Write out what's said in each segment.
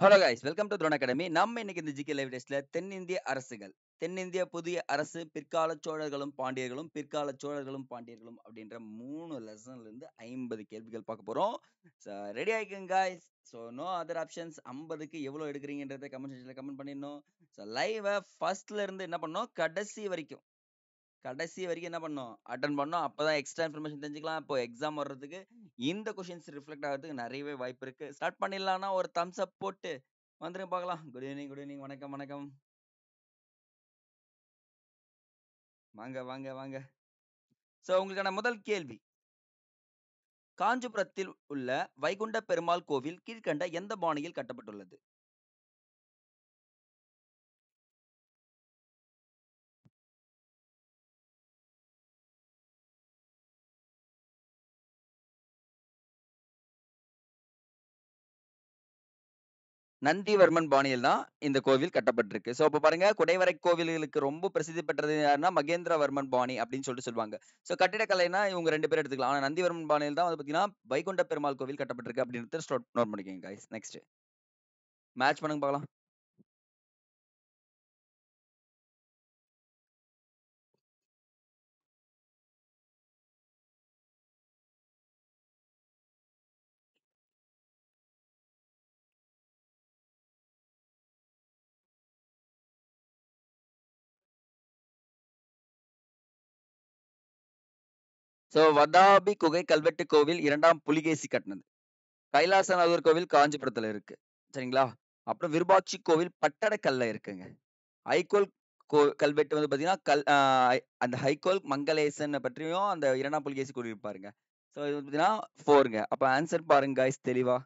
Hello guys welcome to Throne Academy. நம்ம இன்னைக்கு இந்த ஜிகே லைவ் டெஸ்ட்ல தென்னிந்திய அரசுகள், தென்னிந்திய புதிய அரசு, பிற்கால சோழர்களும் பாண்டியர்களும், பிற்கால சோழர்களும் பாண்டியர்களும் அப்படின்ற 3 லெசன்ல இருந்து 50 கேள்விகள் பார்க்க போறோம். ரெடி ஆயிக்கங்க guys. So no other options. 50க்கு எவ்வளோ எடுக்கிறீங்கன்றத கமெண்ட் செக்ஷன்ல கமெண்ட் பண்ணிடணும். ஸோ லைவை ஃபர்ஸ்ட்ல இருந்து என்ன பண்ணோம், கடைசி வரைக்கும் என்ன பண்ணோம், அட்டன் பண்ணோம். அப்பதான் எக்ஸ்ட்ரா இன்ஃபர்மேஷன் தெரிஞ்சுக்கலாம். இப்போ எக்ஸாம் வர்றதுக்கு இந்த கொஷின்ஸ் ரிஃப்ளெக்ட் ஆகிறதுக்கு நிறையவே வாய்ப்பு இருக்கு. ஸ்டார்ட் பண்ணிடலாம்னா ஒரு தம்ஸ் அப் போட்டு வந்துருங்க பார்க்கலாம். குட் ஈவினிங், வணக்கம். வாங்க. ஸோ உங்களுக்கான முதல் கேள்வி, காஞ்சிபுரத்தில் உள்ள வைகுண்ட பெருமாள் கோவில் கீழ்கண்ட எந்த பாணியில் கட்டப்பட்டுள்ளது? நந்திவர்மன் பாணியில் தான் இந்த கோவில் கட்டப்பட்டிருக்கு. ஸோ அப்ப பாருங்க, குடைவரை கோவில்களுக்கு ரொம்ப பிரசித்தி பெற்றது யாருன்னா மகேந்திரவர்மன் பாணி அப்படின்னு சொல்லுவாங்க. ஸோ கட்டிடக்கலைனா இவங்க 2 பேரும் எடுத்துக்கலாம். ஆனா நந்திவர்மன் பாணியில் தான் வந்து பார்த்தீங்கன்னா வைகுண்ட பெருமாள் கோவில் கட்டப்பட்டிருக்கு அப்படின்றத நோட் பண்ணிக்கோங்க கைஸ். நெக்ஸ்ட் மேட்ச் பண்ணுங்க பார்க்கலாம். ஸோ வதாபி குகை கல்வெட்டு கோவில் 2ஆம் புலிகேசி கட்டினது. கைலாசநாதர் கோவில் காஞ்சிபுரத்துல இருக்கு. சரிங்களா? அப்புறம் விருபாட்சி கோவில் பட்டடக்கல்ல இருக்குங்க. ஐகோல் கல்வெட்டு வந்து பாத்தீங்கன்னா அந்த ஹைகோல் மங்களேசன் பற்றியும் அந்த 2ஆம் புலிகேசி கூறியிருப்பாருங்க. ஸோ இது பாத்தீங்கன்னா 4ங்க. அப்ப ஆன்சர் பாருங்க guys தெளிவா.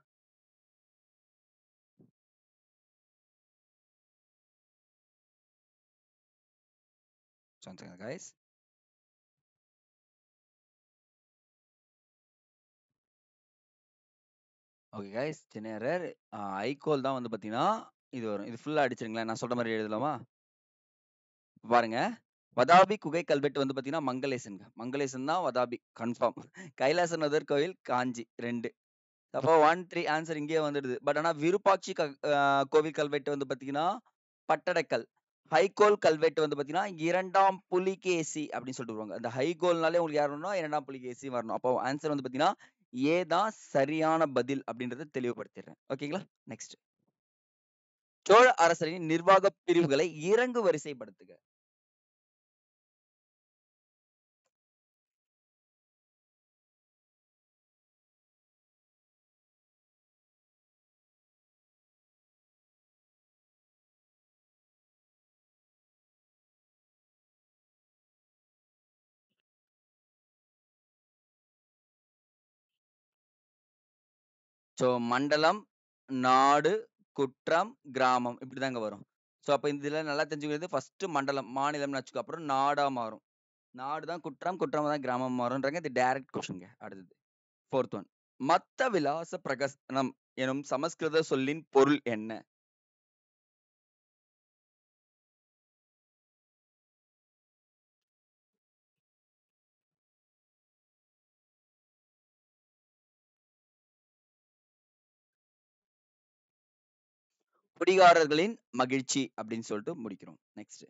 guys. ஓகே guys, சின்ன எரர். ஐகோல் தான் வந்து பாத்தீங்கன்னா இது வரும். இது ஃபுல்லா அடிச்சிருங்களேன். நான் சொல்ற மாதிரி எழுதலாமா? பாருங்க, வதாபி குகை கல்வெட்டு வந்து பாத்தீங்கன்னா மங்களேசன் தான் வதாபி கன்ஃபார்ம். கைலாசநாதர் கோவில் காஞ்சி 2. அப்போ 1, 3 ஆன்சர் இங்கேயே வந்துடுது. பட் ஆனா விருப்பாட்சி கோவில் கல்வெட்டு வந்து பாத்தீங்கன்னா பட்டடக்கல். ஹைகோல் கல்வெட்டு வந்து பாத்தீங்கன்னா 2ஆம் புலிகேசி அப்படின்னு சொல்லிட்டு வருவாங்க. அந்த ஹைகோல்னாலே உங்களுக்கு யார் வரணும், 2ஆம் புலிகேசி வரணும். அப்போ ஆன்சர் வந்து பாத்தீங்கன்னா ஏ தான் சரியான பதில் அப்படின்றத தெளிவுபடுத்திடுறேன். ஓகேங்களா? நெக்ஸ்ட், சோழ அரசரின் நிர்வாக பிரிவுகளை இறங்கு வரிசைப்படுத்துக. ஸோ மண்டலம், நாடு, குற்றம், கிராமம் இப்படிதாங்க வரும். ஸோ அப்ப இதுல நல்லா தெரிஞ்சுக்கிறது, ஃபர்ஸ்ட் மண்டலம் மாநிலம்னு வச்சுக்கோ, அப்புறம் நாடா மாறும். நாடு தான் குற்றம், குற்றம் தான் கிராமம் மாறும்ன்றாங்க. இது டைரக்ட் கொஸ்டின்ங்க. அடுத்தது 4th ஒன், மத்த விலாச பிரகசனம் எனும் சமஸ்கிருத சொல்லின் பொருள் என்ன? குடிகாரர்களின் மகிழ்ச்சி அப்படின்னு சொல்லிட்டு முடிக்கிறோம். நெக்ஸ்ட்,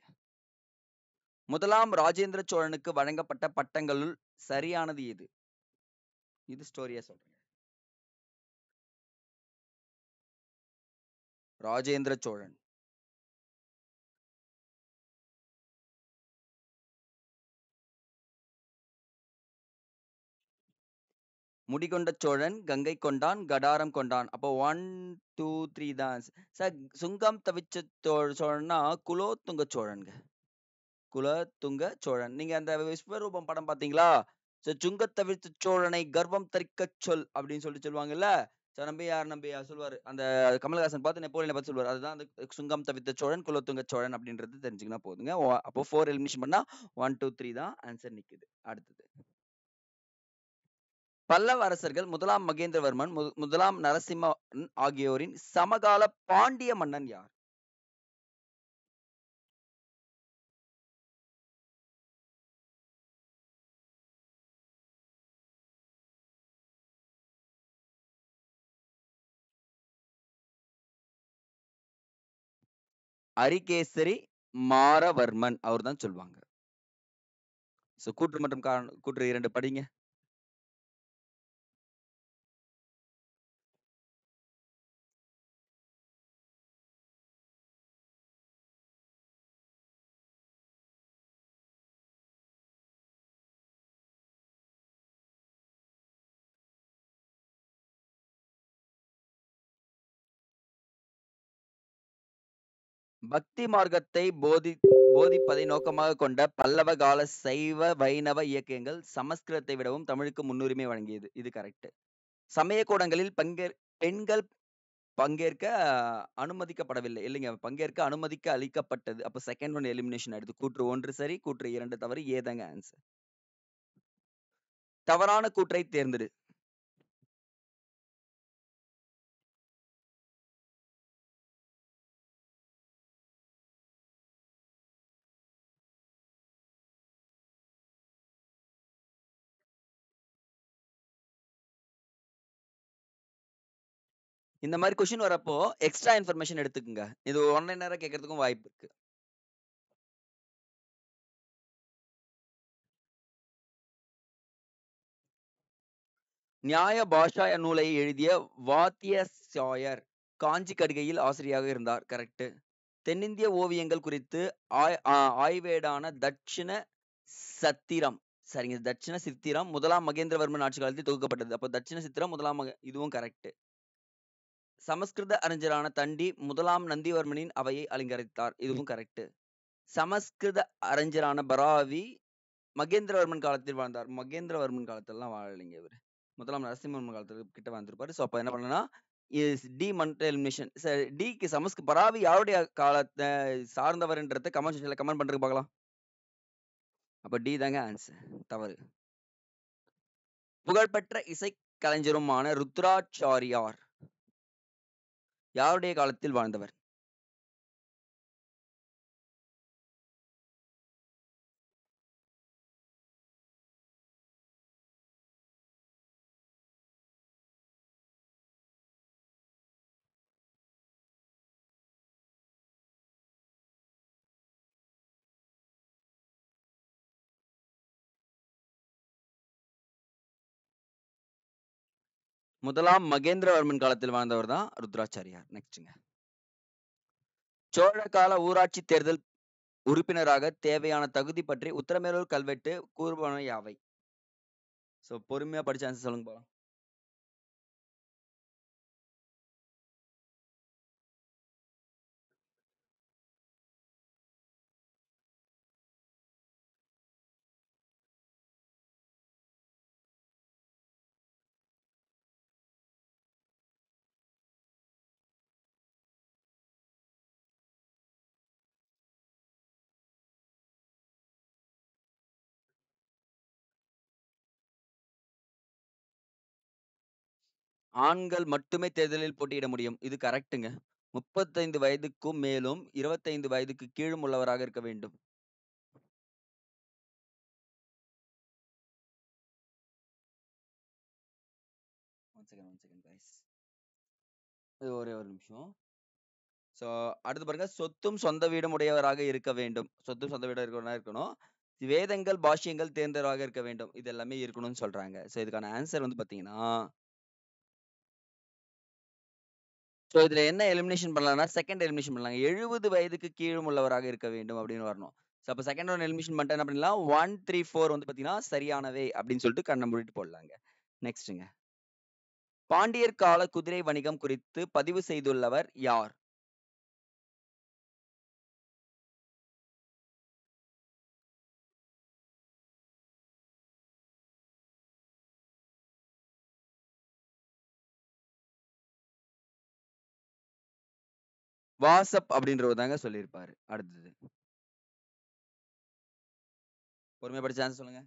முதலாம் ராஜேந்திர சோழனுக்கு வழங்கப்பட்ட பட்டங்களுள் சரியானது எது? இது ஸ்டோரியா சொல்றேன். ராஜேந்திர சோழன், முடிகொண்ட சோழன், கங்கை கொண்டான், கடாரம் கொண்டான். அப்போ 1, 2, 3 தான் சார். சுங்கம் தவிச்ச சோழன்னா குலோத்துங்க சோழனுங்க. குலோத்துங்க சோழன். நீங்க அந்த விஸ்வரூபம் படம் பாத்தீங்களா? சுங்கத் தவிர்த்த சோழனை கர்வம் தரிக்கச் சொல் அப்படின்னு சொல்லிட்டு சொல்லுவாங்கல்ல. நம்பியார் சொல்லுவாரு. அந்த கமலஹாசன் பார்த்து நெப்போலியனை பார்த்து சொல்லுவாரு. அதுதான் அந்த சுங்கம் தவித்த சோழன், குலோத்துங்க சோழன் அப்படின்றது தெரிஞ்சுக்கினா போதுங்க. அப்போ 4 எலிமினேஷன் பண்ணா 1, 2, 3 தான் ஆன்சர் நிக்குது. அடுத்தது, பல்லவ அரசர்கள் முதலாம் மகேந்திரவர்மன், முதலாம் நரசிம்மன் ஆகியோரின் சமகால பாண்டிய மன்னன் யார்? அரிகேசரி மாரவர்மன் அவர் தான் சொல்லுவாங்க. சோ கூற்று மற்றும் கூற்று 2 படிங்க. பக்தி மார்க்கத்தை போதிப்பதை நோக்கமாக கொண்ட பல்லவ கால சைவ வைணவ இயக்கங்கள் சமஸ்கிருதத்தை விடவும் தமிழுக்கு முன்னுரிமை வழங்கியது. இது கரெக்ட். சமய கூடங்களில் பெண்கள் பங்கேற்க அனுமதிக்கப்படவில்லை. இல்லைங்க, பங்கேற்க அனுமதிக்க அளிக்கப்பட்டது. அப்ப செகண்ட் ஒன் எலிமினேஷன் ஆயிடுது. கூற்று 1 சரி, கூற்று 2 தவறு. ஏதாங்க ஆன்சர். தவறான கூற்றை தேர்ந்தெடு. இந்த மாதிரி கொஸ்டின் வரப்போ எக்ஸ்ட்ரா இன்ஃபர்மேஷன் எடுத்துக்குங்க. இது ஒன்லைனரா கேட்கறதுக்கும் வாய்ப்பு இருக்கு. நியாய பாஷா நூலை எழுதிய வாத்தியசாயர் காஞ்சி கடிகையில் ஆசிரியராக இருந்தார். கரெக்ட். தென்னிந்திய ஓவியங்கள் குறித்து ஆய்வேடான தட்சிண சத்திரம், சரிங்க, தட்சிண சித்திரம் முதலாம் மகேந்திரவர்மன் ஆட்சி காலத்தில் தொகுக்கப்பட்டது. அப்ப தட்சிண சித்திரம் முதலாம் இதுவும் கரெக்ட். சமஸ்கிருத அறிஞரான தண்டி முதலாம் நந்திவர்மனின் அவையை அலங்கரித்தார். இதுவும் கரெக்ட். சமஸ்கிருத அறிஞரான பராவி மகேந்திரவர்மன் காலத்தில் வாழ்ந்தார். மகேந்திரவர்மன் காலத்திலாம் வாழலைங்க இவர். முதலாம் நரசிம்மவர்மன் காலத்துக்கு கிட்ட வந்திருப்பாரு. ஸோ அப்ப என்ன பண்ணனா டி மல்டி எலிமினேஷன். டிக்கு பராவி யாருடைய காலத்தை சார்ந்தவர்ன்றத கமெண்ட் செக்ஷன்ல கமெண்ட் பண்றதுக்கு பார்க்கலாம். அப்ப டி தாங்க ஆன்சர். தவறு. புகழ்பெற்ற இசை கலைஞருமான ருத்ராச்சாரியார் யாருடைய காலத்தில் வாழ்ந்தவர்? முதலாம் மகேந்திரவர்மன் காலத்தில் வாழ்ந்தவர் தான் ருத்ராச்சாரியார். நெக்ஸ்ட்ங்க. சோழ கால ஊராட்சி தேர்தல் உறுப்பினராக தேவையான தகுதி பற்றி உத்தரமேரூர் கல்வெட்டு கூறுபன யாவை? சோ பொறுமையா படிச்ச ஆன்சர் சொல்லுங்க போலாம். ஆண்கள் மட்டுமே தேர்தலில் போட்டியிட முடியும். இது கரெக்ட்டுங்க. 35 வயதுக்கும் மேலும் 25 வயதுக்கு கீழும் உள்ளவராக இருக்க வேண்டும். One second guys. இது ஒரே ஒரு நிமிஷம். சோ அடுத்து பாருங்க, சொத்தும் சொந்த வீடும் உடையவராக இருக்க வேண்டும். சொத்தும் சொந்த வீடும் இருக்கிறவனா இருக்கணும். வேதங்கள் பாஷ்யங்கள் தேர்ந்தவராக இருக்க வேண்டும். இது எல்லாமே இருக்கணும்னு சொல்றாங்க. சோ இதுக்கான ஆன்சர் வந்து பாத்தீங்கன்னா, சோ இதுல என்ன எலிமினேஷன் பண்ணலாம்னா செகண்ட் எலிமினேஷன் பண்ணலாம். 70 வயதுக்கு கீழும் உள்ளவராக இருக்க வேண்டும் அப்படின்னு வரணும். சோ அப்ப செகண்ட் ஒன் எலிமினேஷன் பண்ணிட்டு என்ன பண்ணலாம், 1, 3, 4 வந்து பாத்தீங்கன்னா சரியானவே அப்படின்னு சொல்லிட்டு கண்ணை மூடிட்டு போடலாங்க. நெக்ஸ்ட்ங்க. பாண்டியர் கால குதிரை வணிகம் குறித்து பதிவு செய்துள்ளவர் யார்? வாசப் அப்படின்றவர் தாங்க சொல்லியிருப்பாரு. அடுத்தது பொறுமையா படிச்ச ஆன்சர் சொல்லுங்க.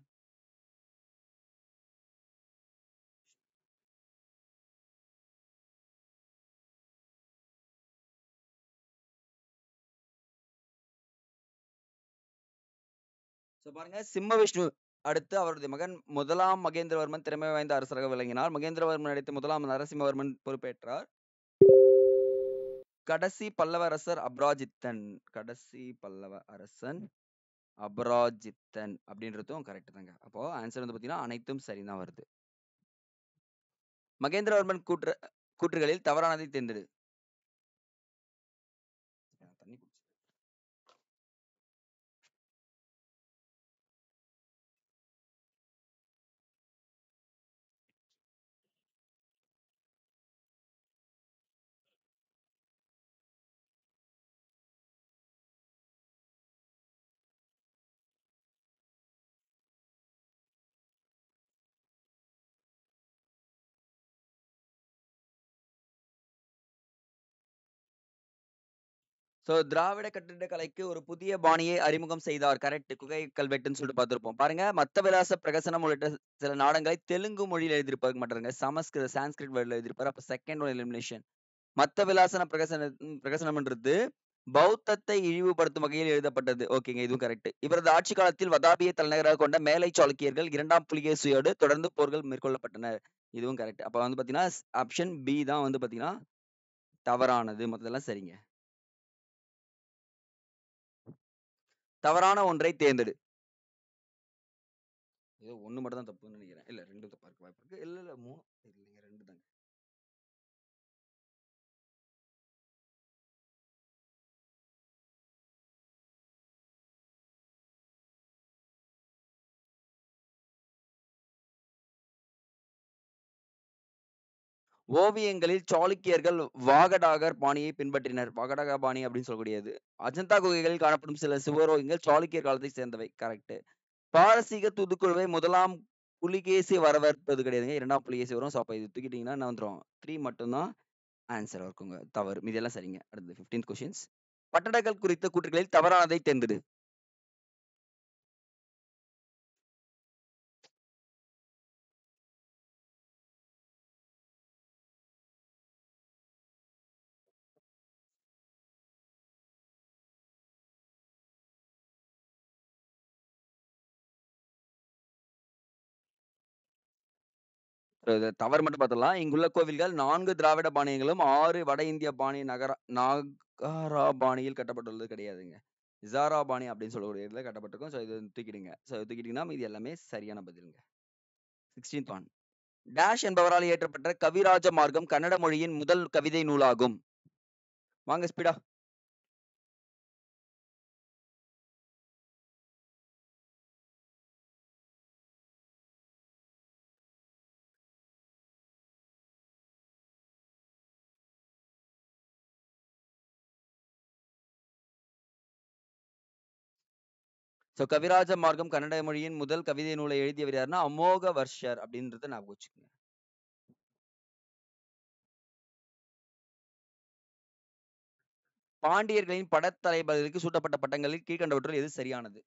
சோ பாருங்க, சிம்ம விஷ்ணு அடுத்து அவருடைய மகன் முதலாம் மகேந்திரவர்மன் திறமை வாய்ந்த அரசராக விளங்கினார். மகேந்திரவர்மன் அடைத்து முதலாம் நரசிம்மவர்மன் பொறுப்பேற்றார். கடைசி பல்லவ அரசர் அபராஜித்தன். கடைசி பல்லவ அரசன் அபராஜித்தன் அப்படின்றதும் கரெக்ட் தாங்க. அப்போ ஆன்சர் வந்து பாத்தீங்கன்னா அனைத்தும் சரிதான் வருது. மகேந்திரவர்மன் கூற்றுகளில் தவறானதை தேர்ந்தெடு. தண்ணி குடிச்சு. சோ திராவிட கட்டிடக்கலைக்கு ஒரு புதிய பாணியை அறிமுகம் செய்தார். கரெக்ட். குகை கல்வெட்டுன்னு சொல்லிட்டு பார்த்திருப்போம். பாருங்க, மத்த விலாச பிரகசனம் உள்ளிட்ட சில நாடகங்களை தெலுங்கு மொழியில எழுதியிருப்பாரு மாட்டாருங்க. சான்ஸ்கிரிட் வேர்ட்ல எழுதியிருப்பாரு. அப்ப செகண்ட் ஒன் எலிமினேஷன். மத்த விலாசன பிரகசனம்ன்றது பௌத்தத்தை இழிவுபடுத்தும் வகையில் எழுதப்பட்டது. ஓகேங்க, இதுவும் கரெக்ட். இவரது ஆட்சி காலத்தில் வதாபியை தலைநகராக கொண்ட மேலை சாளுக்கியர்கள் 2ஆம் புலிகேசியோடு தொடர்ந்து போர்கள் மேற்கொள்ளப்பட்டன. இதுவும் கரெக்ட். அப்ப வந்து பாத்தீங்கன்னா ஆப்ஷன் பி தான் வந்து பாத்தீங்கன்னா தவறானது. மத்ததெல்லாம் சரிங்க. தவறான ஒன்றை தேர்ந்தெடு. ஏதோ ஒண்ணு மட்டும் தான் தப்புன்னு நினைக்கிறேன். இல்ல 2 தப்பா இருக்க வாய்ப்பு இருக்கு. இல்ல 3 இல்லைங்க 2 தாங்க. ஓவியங்களில் சாளுக்கியர்கள் வாகடாகர் பாணியை பின்பற்றினர். வாகடாக பாணி அப்படின்னு சொல்லக்கூடியது. அஜந்தா குகைகளில் காணப்படும் சில சுவரோவியங்கள் சாளுக்கியர் காலத்தை சேர்ந்தவை. கரெக்ட். பாரசீக தூதுக்குழுவை முதலாம் புலிகேசி வரவேற்பது கிடையாதுங்க. 2ஆம் புலிகேசி வரும். ஸோ அப்ப இது தூக்கிட்டீங்கன்னா என்ன வந்துரும்? 3 மட்டும்தான் ஆன்சரா இருக்குங்க. தவறு. மீதியெல்லாம் சரிங்க. அடுத்து 15th கொஸ்டின்ஸ். பட்டடக்கல் குறித்த கூற்றுகளில் தவறானதை தேர்ந்தெடு. தவறு மட்டும் பார்த்துடலாம். இங்குள்ள கோவில்கள் 4 திராவிட பாணியங்களும் 6 வட இந்திய பாணி நாகாரா பாணியில் கட்டப்பட்டுள்ளது கிடையாதுங்க. இசாரா பாணி அப்படின்னு சொல்லக்கூடியதுல கட்டப்பட்டிருக்கும். ஸோ இது தூக்கிடுங்க. ஸோ தூக்கிட்டீங்கன்னா மீதி எல்லாமே சரியான பதிலுங்க. 16th one. டேஷ் என்பவரால் இயற்றப்பட்ட கவிராஜ மார்க்கம் கன்னட மொழியின் முதல் கவிதை நூலாகும். வாங்க ஸ்பீடா. ஸோ கவிராஜ மார்க்கம் கன்னட மொழியின் முதல் கவிதை நூலை எழுதியவர் யாருன்னா அமோக வர்ஷர் அப்படின்றத ஞாபகம் வச்சுக்கோங்க. பாண்டியர்களின் படத்தலைவர்களுக்கு சூட்டப்பட்ட பட்டங்களில் கீழ்கண்டவற்றுள் எது சரியானது?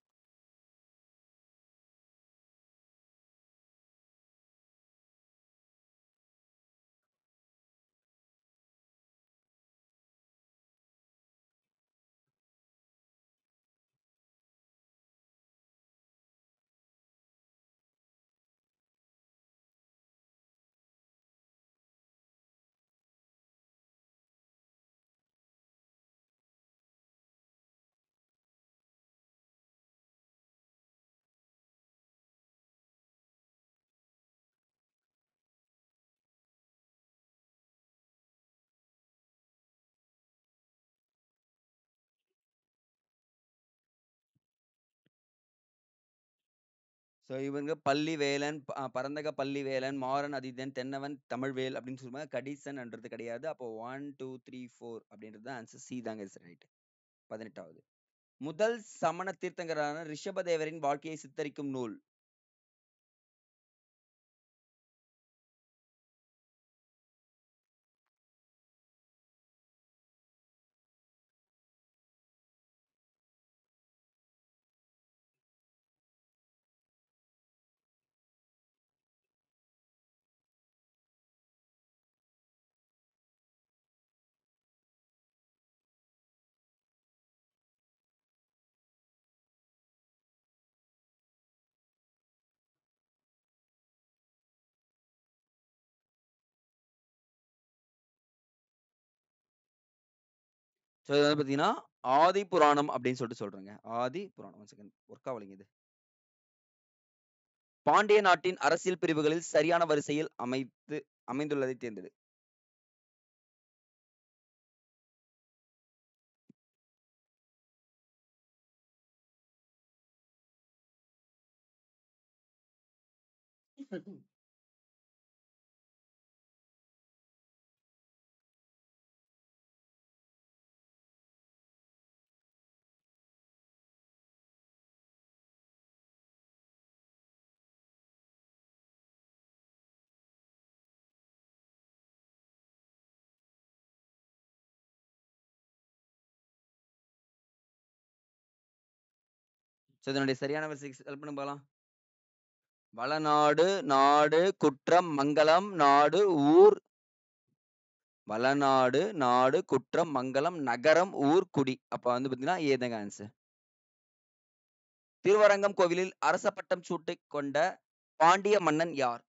ஸோ இவங்க பள்ளிவேலன், பரந்தக பள்ளிவேலன், மாறன் அதிதன், தென்னவன் தமிழ்வேல் அப்படின்னு சொல்லுவாங்க. கடிசன்ன்றது கிடையாது. அப்போ 1, 2, 3, 4 அப்படின்றது ஆன்சர் சி தாங்க ரைட். 18வது. முதல் சமண தீர்த்தங்கரான ரிஷபதேவரின் வாழ்க்கையை சித்தரிக்கும் நூல். ஸோ இது வந்து பார்த்தீங்கன்னா, ஆதி புராணம் அப்படின்னு சொல்லிட்டு சொல்றேங்க. ஆதி புராணம். 1 செகண்ட் ஒர்க் ஆவலைங்க இது. பாண்டிய நாட்டின் அரசியல் பிரிவுகளில் சரியான வரிசையில் அமைந்துள்ளதை தேர்ந்தெடு. ஸோ இதனுடைய சரியான வரிசை ஹெல்ப் பண்ணுங்க பார்க்கலாம். வளநாடு, நாடு, குற்றம், மங்கலம், நாடு, ஊர். வளநாடு, நாடு, குற்றம், மங்கலம், நகரம், ஊர், குடி. அப்ப வந்து பார்த்தீங்கன்னா, ஏ தாங்க ஆன்சர். திருவரங்கம் கோவிலில் அரச பட்டம் சூட்டிக் கொண்ட பாண்டிய மன்னன் யார்?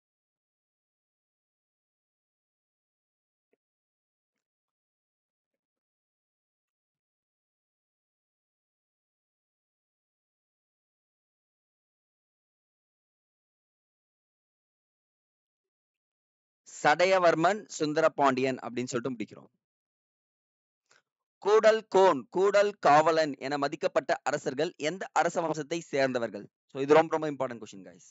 சடையவர்மன் சுந்தரபாண்டியன் அப்படின்னு சொல்லிட்டு முடிக்கிறோம். கூடல் கோன், கூடல் காவலன் என மதிக்கப்பட்ட அரசர்கள் எந்த அரச வம்சத்தை சேர்ந்தவர்கள்? ஸோ இது ரொம்ப ரொம்ப important question guys.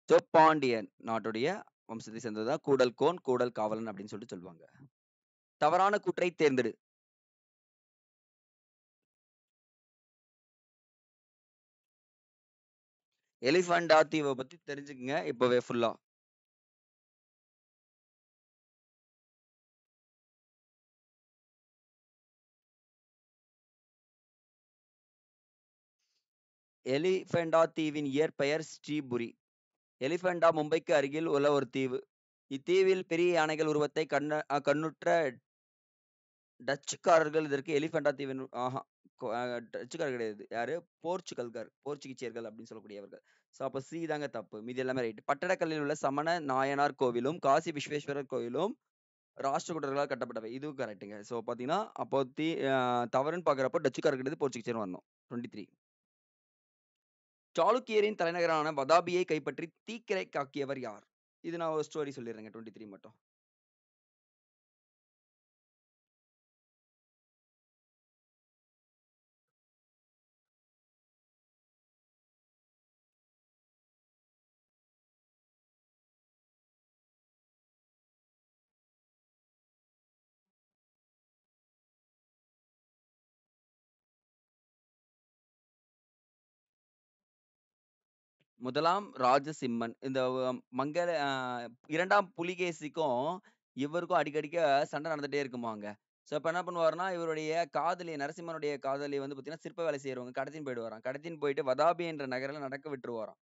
So Pandian நாட்டுடைய வம்சத்தை சேர்ந்ததுதான் கூடல் கோன், கூடல் காவலன் அப்படின்னு சொல்லிட்டு சொல்லுவாங்க. தவறான கூற்றை தேர்ந்தெடு. எலிஃபண்டா தீவை பத்தி தெரிஞ்சுக்குங்க இப்பவே ஃபுல்லா. எலிஃபெண்டா தீவின் இயற்பெயர் ஸ்ரீபுரி. எலிஃபெண்டா மும்பைக்கு அருகில் உள்ள ஒரு தீவு. இத்தீவில் பெரிய யானைகள் உருவத்தை கண்ணுற்ற டச்சுக்காரர்கள் இதற்கு எலிஃபெண்டா தீவின் டச்சுக்காரர் கிடையாது. யாரு? போர்ச்சுகீசியர்கள் அப்படின்னு சொல்லக்கூடியவர்கள். ஸோ அப்ப சி தாங்க தப்பு. மீதி எல்லாமே ரைட். பட்டடக்கல்லில் உள்ள சமண நாயனார் கோவிலும் காசி விஸ்வேஸ்வரர் கோவிலும் ராஷ்டிரகூடர்களால் கட்டப்பட்டவை. இதுவும் கரெக்ட்டுங்க. ஸோ பாத்தீங்கன்னா அப்போ தவறுன்னு பாக்குறப்போ டச்சுக்காரர் கிடையாது, போர்ச்சுகீசியர் வரணும். 23. சாளுக்கியரின் தலைநகரான வதாபியை கைப்பற்றி தீக்கிரை காக்கியவர் யார்? இது நான் ஒரு ஸ்டோரி சொல்லிடுறேங்க. 23 மட்டும். முதலாம் ராஜசிம்மன் இந்த மங்கள இரண்டாம் புலிகேசிக்கும் இவருக்கும் அடிக்கடிக்க சண்டை நடந்துட்டே இருக்குமாங்க. ஸோ அப்ப என்ன பண்ணுவாருன்னா, இவருடைய காதலி நரசிம்மனுடைய காதலி வந்து பார்த்தீங்கன்னா, சிற்ப வேலை செய்றவங்க கடத்தின்னு போயிடுவாராம். கடத்தின்னு போயிட்டு வதாபி என்ற நகரில நடக்க விட்டுருவாராம்.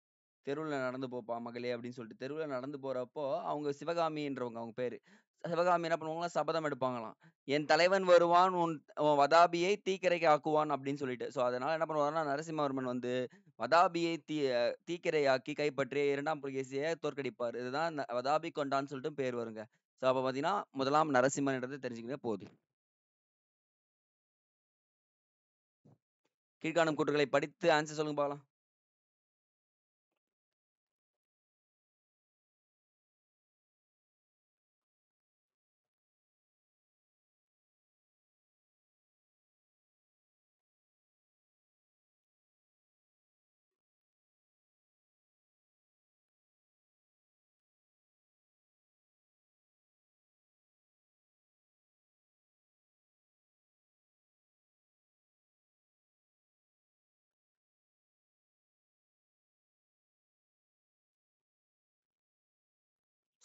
"தெருவுல நடந்து போப்பா மகளே" அப்படின்னு சொல்லிட்டு. தெருவுல நடந்து போறப்போ, அவங்க சிவகாமின்றவங்க அவங்க பேரு. சிவகாமி என்ன பண்ணுவாங்கன்னா, சபதம் எடுப்பாங்களாம். "என் தலைவன் வருவான், உன் வதாபியை தீக்கிரைக்கு ஆக்குவான்" அப்படின்னு சொல்லிட்டு. ஸோ அதனால என்ன பண்ணுவாருன்னா, நரசிம்மவர்மன் வந்து வதாபியை தீக்கிரையாக்கி கைப்பற்றி 2ஆம் புலிகேசிய தோற்கடிப்பார். இதுதான் வதாபி கொண்டான்னு சொல்லிட்டு பேர் வருங்க. ஸோ அப்ப பார்த்தீங்கன்னா, முதலாம் நரசிம்மன்ன்றத தெரிஞ்சுக்கிட்டா போதும். கீழ்காணும் கூற்றுகளை படித்து ஆன்சர் சொல்லுங்க பார்க்கலாம்.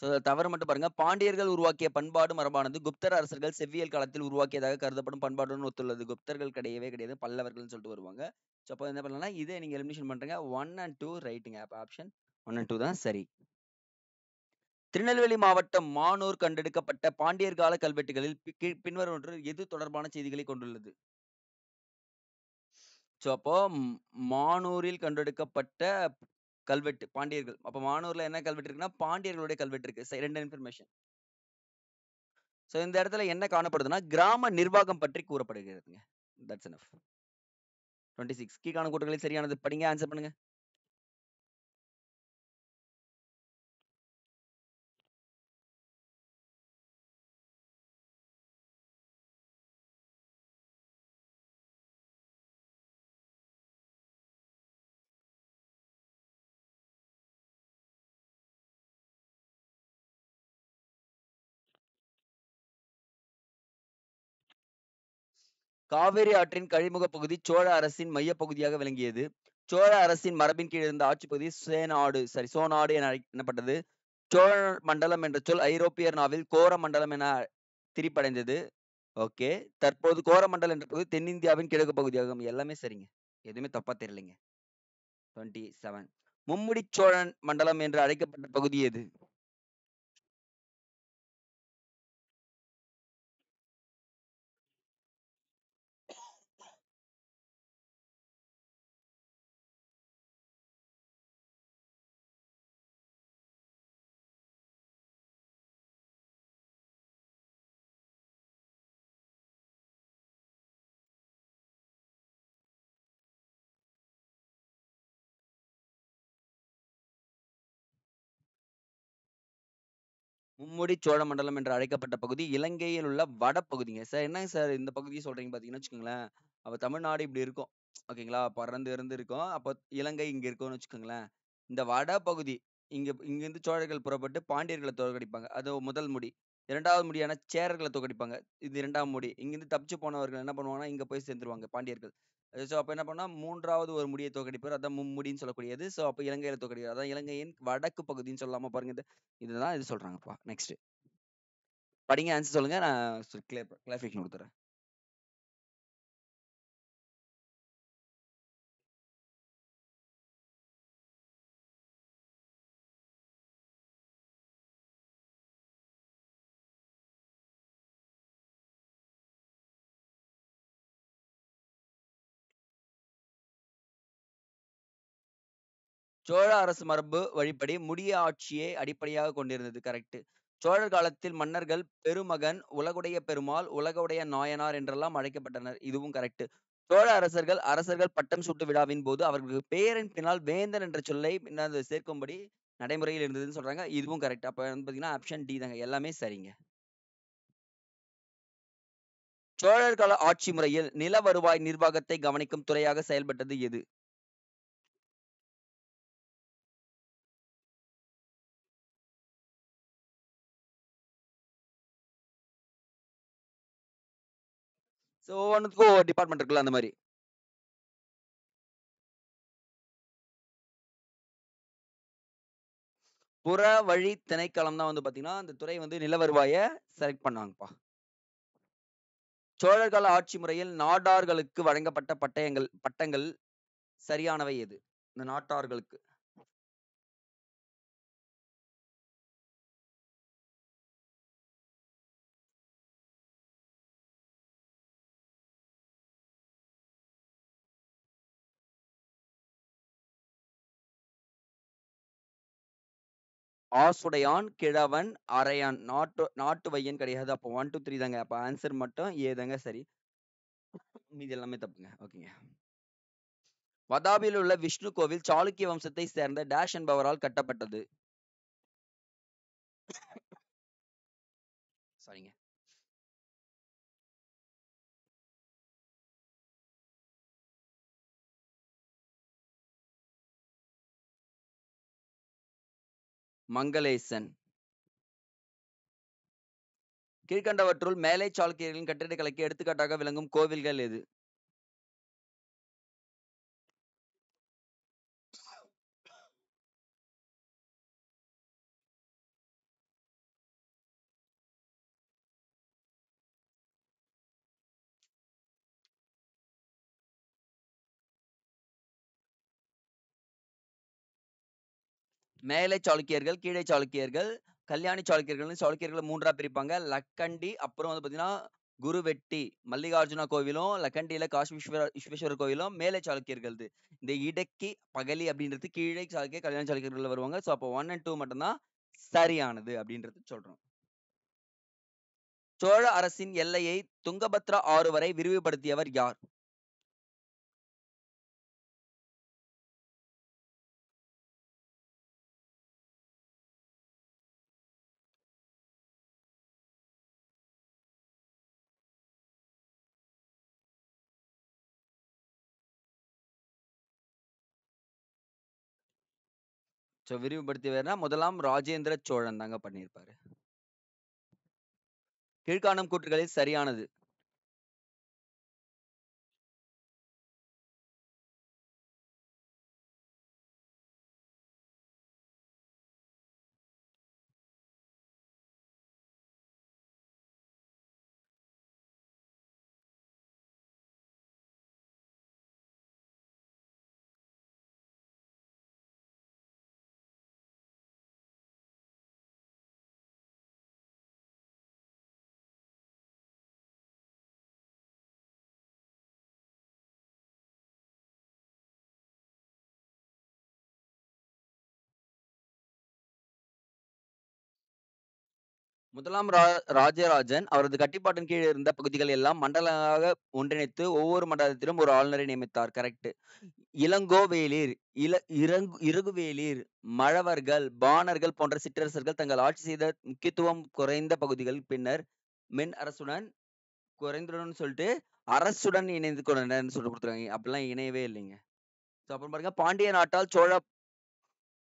ஸோ தவறு மட்டும் பாருங்க. பாண்டியர்கள் உருவாக்கிய பண்பாடு மரபானது குப்தர் அரசர்கள் செவ்வியல் காலத்தில் உருவாக்கியதாக கருதப்படும் பண்பாட்டுடன் ஒத்துள்ளது. குப்தர்கள் கிடையவே கிடையாது. பல்லவர்கள்னு சொல்லிட்டு வருவாங்க. ஸோ அப்போ என்ன பண்ணலாம்னா, இதை நீங்க எலிமினேஷன் பண்றீங்க. 1 and 2 ரைட்டுங்க. அப்ப ஆப்ஷன் 1 and 2 தான் சரி. திருநெல்வேலி மாவட்டம் மானூர் கண்டெடுக்கப்பட்ட பாண்டியர் கால கல்வெட்டுகளில் பின்வருவனவற்றுள் எது தொடர்பான செய்திகளை கொண்டுள்ளது? ஸோ அப்போ மானூரில் கண்டெடுக்கப்பட்ட கல்வெட்டு பாண்டியர்கள். அப்ப மானூர்ல என்ன கல்வெட்டு இருக்குன்னா, பாண்டியர்களுடைய கல்வெட்டு இருக்கு. 2 இன்ஃபர்மேஷன். ஸோ இந்த இடத்துல என்ன காணப்படுதுன்னா, கிராம நிர்வாகம் பற்றி கூறப்படுகிறதுங்க. That's enough. 26 கீழ்காணும் கூற்றுகளில் சரியானது படிங்க, ஆன்சர் பண்ணுங்க. காவிரி ஆற்றின் கழிமுக பகுதி சோழ அரசின் மையப்பகுதியாக விளங்கியது. சோழ அரசின் மரபின் கீழ் இருந்த ஆட்சி பகுதி சோநாடு என எண்ணப்பட்டது. சோழ மண்டலம் என்ற சொல் ஐரோப்பியர் நாவில் கோர மண்டலம் என திரிப்படைந்தது. ஓகே. தற்போது கோரமண்டல் என்ற பகுதி தென்னிந்தியாவின் கிழக்கு பகுதியாகும். எல்லாமே சரிங்க. எதுவுமே தப்பா தெரியலைங்க. 27 மும்முடி சோழன் மண்டலம் என்று அழைக்கப்பட்ட பகுதி எது? மும்முடி சோழ மண்டலம் என்று அழைக்கப்பட்ட பகுதி இலங்கையில் உள்ள வடபகுதிங்க. சார் என்னங்க சார் இந்த பகுதியை சொல்றீங்க பார்த்தீங்கன்னு வச்சுக்கோங்களேன். அப்ப தமிழ்நாடு இப்படி இருக்கும். ஓகேங்களா? பறந்து இருந்து இருக்கும். அப்ப இலங்கை இங்க இருக்கும்னு வச்சுக்கோங்களேன். இந்த வடபகுதி இங்கிருந்து சோழர்கள் புறப்பட்டு பாண்டியர்களை தோற்கடிப்பாங்க. அது முதல் முடி. 2வது முடியான சேரர்களை தோற்கடிப்பாங்க. இது 2ஆம் முடி. இங்கிருந்து தப்பிச்சு போனவர்கள் என்ன பண்ணுவாங்கன்னா, இங்க போய் சேர்ந்துருவாங்க பாண்டியர்கள். ஸோ அப்ப என்ன பண்ணா 3வது ஒரு முடியை தோற்கடிப்பார். அதான் மும்முடின்னு சொல்லக்கூடியது. ஸோ அப்ப இலங்கையில தோற்கடிக்கிறார். அதான் இலங்கையின் வடக்கு பகுதின்னு சொல்லாம பாருங்க. இதுதான் இது சொல்றாங்கப்பா. நெக்ஸ்ட். படிங்க ஆன்சர் சொல்லுங்க. நான் கிளாரிஃபிகேஷன் குடுத்துறேன். சோழ அரசு மரபு வழிப்படி முடிய ஆட்சியை அடிப்படையாக கொண்டிருந்தது. கரெக்ட். சோழர் காலத்தில் மன்னர்கள் பெருமகன், உலகுடைய பெருமாள், உலகுடைய நாயனார் என்றெல்லாம் அழைக்கப்பட்டனர். இதுவும் கரெக்ட். சோழ அரசர்கள் பட்டம் சூட்டு விழாவின் போது அவர்களுக்கு பெயரின் பின்னால் வேந்தன் என்ற சொல்லை பின்னால் சேர்க்கும்படி நடைமுறையில் இருந்ததுன்னு சொல்றாங்க. இதுவும் கரெக்ட். அப்ப வந்து பாத்தீங்கன்னா ஆப்ஷன் டி தாங்க. எல்லாமே சரிங்க. சோழர் கால ஆட்சி முறையில் நில வருவாய் நிர்வாகத்தை கவனிக்கும் துறையாக செயல்பட்டது எது? ஸோ ஒவ்வொன்னுத்துக்கும் ஒவ்வொரு டிபார்ட்மெண்ட் இருக்குல்ல அந்த மாதிரி. புற வழி திணைக்களம் தான் வந்து பாத்தீங்கன்னா அந்த துறை வந்து நில வருவாயை செலக்ட் பண்ணாங்கப்பா. சோழர் கால ஆட்சி முறையில் நாடார்களுக்கு வழங்கப்பட்ட பட்டங்கள் சரியானவை எது? இந்த நாட்டார்களுக்கு. ஆசுடையான், கிழவன், அரையான், நாட்டு வையன் கிடையாது. அப்போ 1 2 3 தாங்க. அப்ப ஆன்சர் மட்டும் ஏ தாங்க சரி. மீதி எல்லாமே தப்புங்க. ஓகேங்க. வதாபியில் உள்ள விஷ்ணு கோவில் சாளுக்கிய வம்சத்தை சேர்ந்த டேஷ் என்பவரால் கட்டப்பட்டது. சாரிங்க. மங்களேசன். கீழ்கண்டவற்றுள் மேலை சாளுக்கியர்களின் கட்டிடக்கலைக்கு எடுத்துக்காட்டாக விளங்கும் கோவில்கள் எது? மேலை சாளுக்கியர்கள், கீழே சாளுக்கியர்கள், கல்யாணி சாளுக்கியர்கள்னு சாளுக்கியர்கள 3ஆ பிரிப்பாங்க. லக்கண்டி, அப்புறம் வந்து பார்த்தீங்கன்னா, குருவெட்டி, மல்லிகார்ஜுனா கோவிலும், லக்கண்டியில காசி விஸ்வேஸ்வரர் கோவிலும் மேலை சாளுக்கியர்களது. இந்த இடக்கி, பகலி அப்படின்றது கீழை சாளுக்கியர், கல்யாணி சாளுக்கியர்கள்ல வருவாங்க. ஸோ அப்போ 1 அண்ட் 2 மட்டும் தான் சரியானது அப்படின்றது சொல்றோம். சோழ அரசின் எல்லையை துங்கபத்ரா ஆறு வரை விரிவுபடுத்தியவர் யார்? ஸோ விரிவுபடுத்தியவர்னா முதலாம் ராஜேந்திர சோழன் தாங்க பண்ணியிருப்பாரு. கீழ்காணும் கூற்றுகளில் சரியானது. முதலாம் ராஜராஜன் அவரது கட்டுப்பாட்டின் கீழ் இருந்த பகுதிகள் எல்லாம் மண்டலங்களாக ஒன்றிணைத்து ஒவ்வொரு மண்டலத்திலும் ஒரு ஆளுநரை நியமித்தார். கரெக்ட். இளங்கோவேளிர், இறகுவேளிர், மழவர்கள், பாணர்கள் போன்ற சிற்றரசர்கள் தங்கள் ஆட்சி செய்த முக்கியத்துவம் குறைந்த பகுதிகள் பின்னர் மென் அரசுடன் குறைந்துடன் சொல்லிட்டு அரசுடன் இணைந்து கொண்டனர்னு சொல்லி கொடுத்துருக்காங்க. அப்படிலாம் இணையவே இல்லைங்க. அப்புறம் பாருங்க, பாண்டிய நாட்டால் சோழ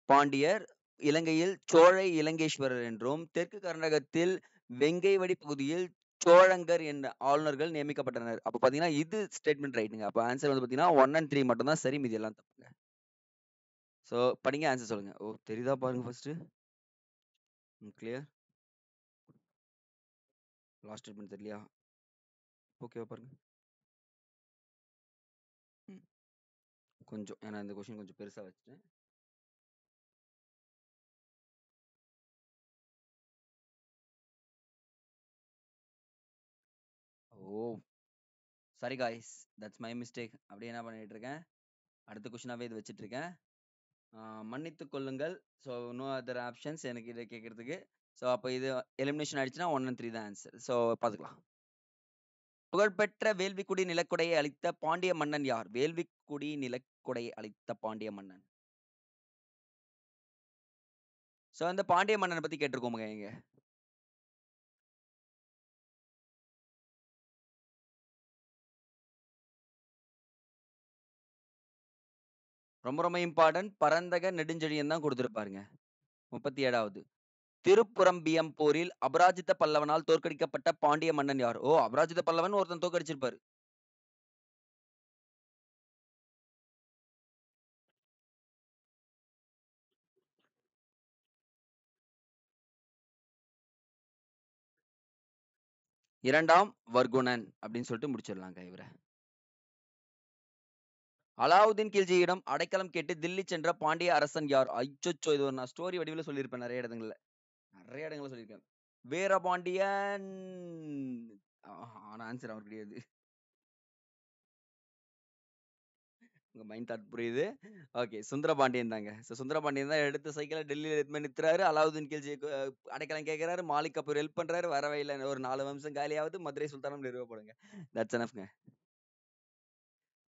பாண்டியர், இலங்கையில் சோழ இலங்கேஸ்வரர் என்றும், தெற்கு கர்நாடகத்தில் வெங்கைவடி பகுதியில் சோழங்கர் என்ற ஆளுநர்கள் நியமிக்கப்பட்டனர். அப்ப பாத்தீங்கன்னா இது ஸ்டேட்மெண்ட் ரைட்டுங்க. அப்ப ஆன்சர் வந்து பாத்தீங்கன்னா 1 and 3 மட்டும் தான் சரி, மீதி எல்லாம் தப்புங்க. சோ படிங்க, ஆன்சர் சொல்லுங்க. ஓ தெரியுதா பாருங்க ஃபர்ஸ்ட். கிளியர். லாஸ்ட் ஸ்டேட்மெண்ட் தெரியலையா? ஓகேவா பாருங்க. கொஞ்சம் ஏன்னா இந்த கொஸ்டின் கொஞ்சம் பெருசா வச்சுட்டேன். Oh sorry guys, that's my mistake. அப்படியே என்ன பண்ணிட்டு இருக்கேன், அடுத்த கொஸ்டினாவே இது வச்சுட்டு இருக்கேன். மன்னித்து கொள்ளுங்கள். ஸோ நோ அதர் ஆப்ஷன்ஸ் எனக்கு இதை கேட்கறதுக்கு. ஸோ அப்போ இது எலிமினேஷன் ஆயிடுச்சுன்னா 1 and 3 தான் ஆன்சர். ஸோ பார்த்துக்கலாம். புகழ்பெற்ற வேள்விக்குடி நிலக்குடையை அளித்த பாண்டிய மன்னன் யார்? வேள்விக்குடி நிலக்குடையை அளித்த பாண்டிய மன்னன். ஸோ அந்த பாண்டிய மன்னனை பத்தி கேட்டிருக்கோமுங்க இங்க. ரொம்ப ரொம்ப இம்பார்ட்டன்ட். பரந்தக நெடுஞ்செழியன் தான் கொடுத்துருப்பாருங்க. 37வது. திருப்புறம்பியம் போரில் அபராஜித பல்லவனால் தோற்கடிக்கப்பட்ட பாண்டிய மன்னன் யார்? ஓ அபராஜித பல்லவன் ஒருத்தன் தோற்கடிச்சிருப்பாரு. இரண்டாம் வர்குணன் அப்படின்னு சொல்லிட்டு முடிச்சிடலாங்க இவரை. அலாவுதீன் கில்ஜியிடம் அடைக்கலம் கேட்டு தில்லி சென்ற பாண்டிய அரசன் யார்? அச்சோ, இது ஒரு நான் ஸ்டோரி வடிவில் சொல்லியிருப்பேன் நிறைய இடங்கள்ல. நிறைய இடங்கள்ல சொல்லியிருக்கேன். வீரபாண்டியன். ஆனா ஆன்சர் அவர் கிடையாது. உங்க மைண்ட் தாட் புரியுது. ஓகே, சுந்தரபாண்டியன் தாங்க. சுந்தரபாண்டியன் தான் எடுத்த சைக்கிளை டெல்லியில எடுத்து நிறுத்துறாரு. அலாவுதீன் கில்ஜி அடைக்கலம் கேட்கிறாரு. மாலிக் கபூர் ஹெல்ப் பண்றாரு. வர வழியில ஒரு 4 வம்சம் காலியாவது மதுரை சுல்தானம் நிறுவப்படுங்க. தட்ஸ் எனஃப்ங்க.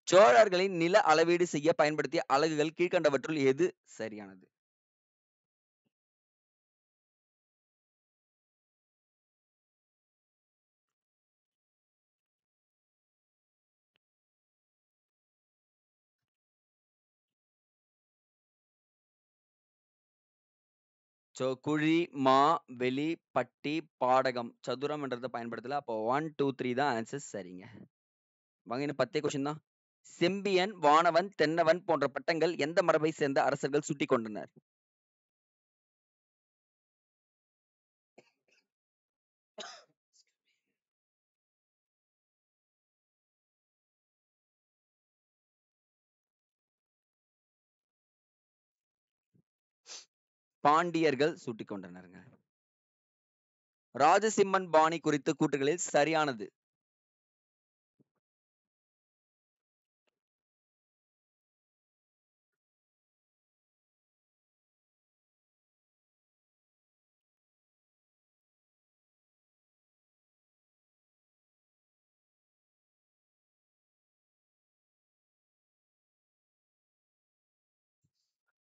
சோழர்களின் நில அளவீடு செய்ய பயன்படுத்திய அலகுகள் கீழ்கண்டவற்றுள் எது சரியானது? சோ குழி, மா, வெளி, பட்டி, பாடகம், சதுரம் என்றதை பயன்படுத்தல. அப்போ 1, 2, 3 தான் ஆன்சர் சரிங்க. வாங்க இன்னும் 10 கொஸ்டின் தான். செம்பியன், வானவன், தென்னவன் போன்ற பட்டங்கள் எந்த மரபை சேர்ந்த அரசர்கள் சுட்டி கொண்டனர்? பாண்டியர்கள் சுட்டி கொண்டனருங்க. ராஜசிம்மன் பாணி குறித்த கூற்றுகளில் சரியானது.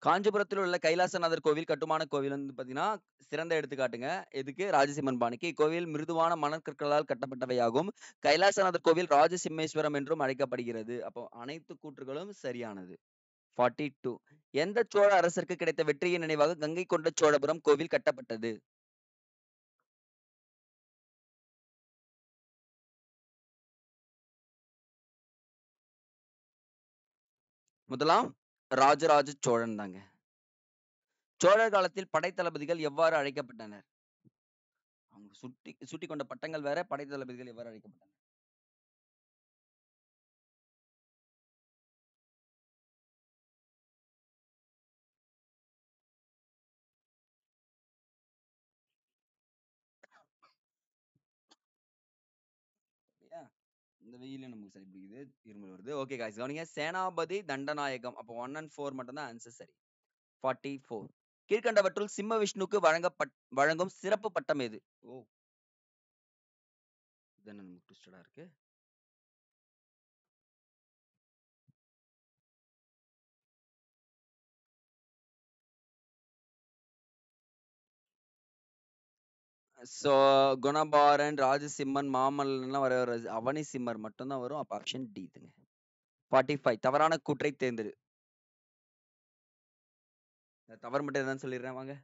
காஞ்சிபுரத்தில் உள்ள கைலாசநாதர் கோவில் கட்டுமான கோவில் வந்து பாத்தீங்கன்னா சிறந்த எடுத்துக்காட்டுங்க. எதுக்கு? ராஜசிம்மன் பாணிக்கு. இக்கோவில் மிருதுவான மணற்கற்களால் கட்டப்பட்டவையாகும். கைலாசநாதர் கோவில் ராஜசிம்மேஸ்வரம் என்றும் அழைக்கப்படுகிறது. அப்போ அனைத்து கூற்றுகளும் சரியானது. 42. எந்த சோழ அரசருக்கு கிடைத்த வெற்றியின் நினைவாக கங்கை கொண்ட சோழபுரம் கோவில் கட்டப்பட்டது? முதலாம் ராஜராஜ சோழன் தாங்க. சோழர் காலத்தில் படைத்தளபதிகள் எவ்வாறு அழைக்கப்பட்டனர்? அவங்க சுட்டி கொண்ட பட்டங்கள் வேற, படைத்தளபதிகள் எவ்வாறு அழைக்கப்பட்டனர்? இந்த வெயில நமக்கு சரி பிடிக்குது, இருமல் வருது. ஓகே गाइस, கவனிங்க. சேனாபதி தண்டநாயகம். அப்போ 1 and 4 மட்டும் தான் ஆன்சர் சரி. 44. கீழ்கண்டவற்றுள் சிம்ம விஷ்ணுக்கு வழங்கும் சிறப்பு பட்டம் எது? ஓ, இது என்ன நமக்கு ட்விஸ்டடா இருக்கு. சோ குணபாரன், ராஜசிம்மன், மாமல்லன்லாம் வர அவனி சிம்மர் மட்டும் தான் வரும். அப்ப ஆப்ஷன் டி இதுங்க. 45. தவறான கூற்றை தேர்ந்தெடு. தவறு மட்டும் என்னன்னு சொல்லிடுறேன் வாங்க.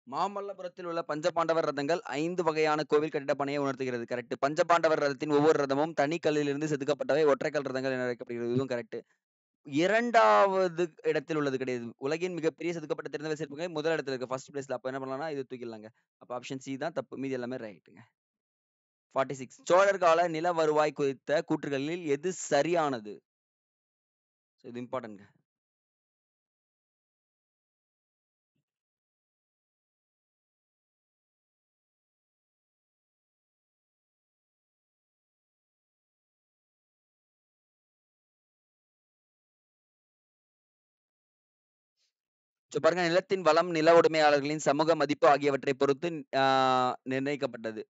மாமல்லபுரத்தில் உள்ள பஞ்சபாண்டவர் ரதங்கள் 5 வகையான கோவில் கட்டிடப் பணியை உணர்த்துகிறது. கரெக்ட். பஞ்சபாண்டவர் ரதத்தின் ஒவ்வொரு ரதமும் தனி கல்லிலிருந்து செதுக்கப்பட்டவை ஒற்றைக்கல் ரதங்கள் என அழைக்கப்படுகிறது. இதுவும் கரெக்ட். 2வது இடத்தில் உள்ளது கிடையாது. உலகின் மிகப்பெரிய செதுக்கப்பட்ட திறந்தவெளி சிற்பங்கள் முதல் இடத்துல இருக்கு. ஃபர்ஸ்ட் பிளேஸ்ல. அப்ப என்ன பண்ணலாம்னா இது தூக்கிடலாங்க. அப்ப ஆப்ஷன் சி தான் தப்பு. மீதி எல்லாமே ரைட்டுங்க. 46. சோழர் கால நில வருவாய் குறித்த கூற்றுகளில் எது சரியானது? இது இம்பார்ட்டன்ட்ங்க. பாருங்க, நிலத்தின் வளம், நில உடைமையாளர்களின் சமூக மதிப்பு ஆகியவற்றை பொறுத்து நிர்ணயிக்கப்பட்டது.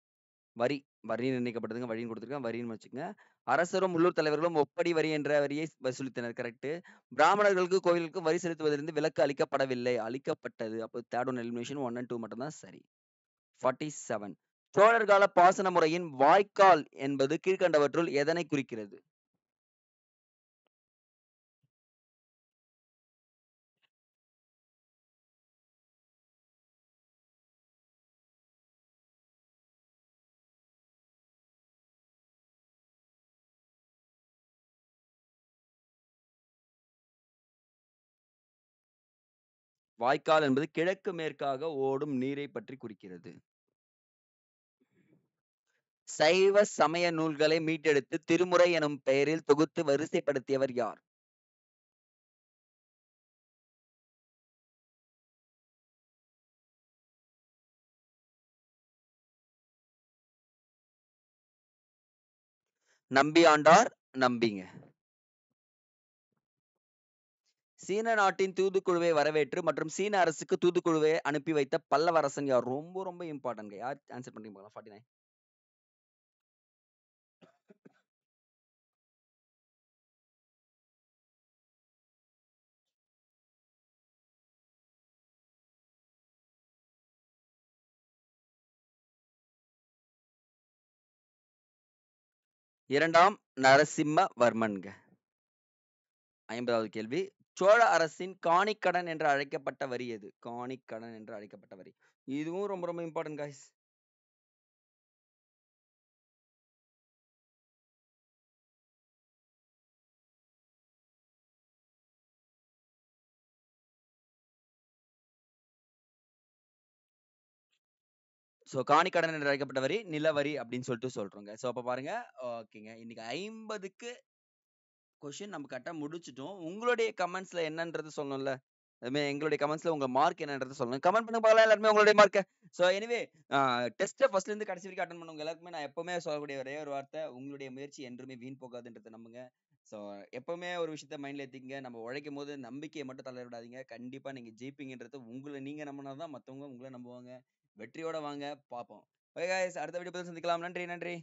வரி வரி நிர்ணயிக்கப்பட்டதுங்க. வரின்னு கொடுத்துருக்கேன். வரின்னு வச்சுக்கோங்க. அரசரும் உள்ளூர் தலைவர்களும் ஒப்படி வரி என்ற வரியை வசூலித்தனர். கரெக்ட். பிராமணர்களுக்கு கோயிலுக்கு வரி செலுத்துவதிலிருந்து விலக்கு அளிக்கப்படவில்லை. அளிக்கப்பட்டது. அப்போ தேர்ட் ஒன் எலிமினேஷன் 1 and 2 மட்டும் தான் சரி. 47. சோழர் கால பாசன முறையின் வாய்க்கால் என்பது கீழ்கண்டவற்றுள் எதனை குறிக்கிறது? வாய்க்கால் என்பது கிழக்கு மேற்காக ஓடும் நீரை பற்றி குறிக்கிறது. சைவ சமய நூல்களை மீட்டெடுத்து திருமுறை எனும் பெயரில் தொகுத்து வரிசைப்படுத்தியவர் யார்? நம்பி ஆண்டார். நம்பிங்க. சீன நாட்டின் தூதுக்குழுவை வரவேற்று மற்றும் சீன அரசுக்கு தூதுக்குழுவை அனுப்பி வைத்த பல்லவ அரசன் யார்? ரொம்ப ரொம்ப இம்பார்ட்டன்ட். யார் ஆன்சர் பண்றீங்க? 49. இரண்டாம் நரசிம்மவர்மன்க. 50வது கேள்வி. சோழ அரசின் காணிக்கடன் என்று அழைக்கப்பட்ட வரி எது? காணிக்கடன் என்று அழைக்கப்பட்ட வரி. இதுவும் ரொம்ப ரொம்ப இம்பார்ட்டன்ட் गाइस. ஸோ காணி கடன் என்று அழைக்கப்பட்ட வரி, நிலவரி அப்படின்னு சொல்லிட்டு சொல்றோங்க. ஸோ அப்ப பாருங்க, ஓகேங்க. இன்னைக்கு 50க்கு கொஸ்டின் நம்ம கரெக்ட்டா முடிச்சுட்டோம். உங்களுடைய கமெண்ட்ஸ்ல என்னன்றது சொல்லணும்ல. அதுமாரி எங்களுடைய கமெண்ட்ஸ்ல உங்க மார்க் என்னன்றது சொல்லணும். கமெண்ட் பண்ணுங்க பார்க்கலாம் எல்லாருமே உங்களுடைய மார்க்க. ஸோ எனிவே டெஸ்ட்ட ஃபர்ஸ்ட்லேருந்து கடைசி வரைக்கும் அட்டெண்ட் பண்ணவங்க எல்லாருக்குமே நான் எப்பவுமே சொல்லக்கூடிய ஒரே ஒரு வார்த்தை, உங்களுடைய முயற்சி என்றுமே வீண் போகாதுன்றத நம்புங்க. ஸோ எப்பவுமே ஒரு விஷயத்த மைண்ட்ல ஏத்திக்கங்க. நம்ம உழைக்கும்போது நம்பிக்கைய மட்டும் தளர விடாதீங்க. கண்டிப்பா நீங்க ஜெயிப்பீங்கன்றது உங்கள நீங்க நம்புனா தான் மத்தவங்க உங்கள நம்புவாங்க. வெற்றியோட வாங்க பார்ப்போம். ஓகே காய்ஸ், அடுத்த வீடியோ பதிவில் சந்திக்கலாம். நன்றி, நன்றி.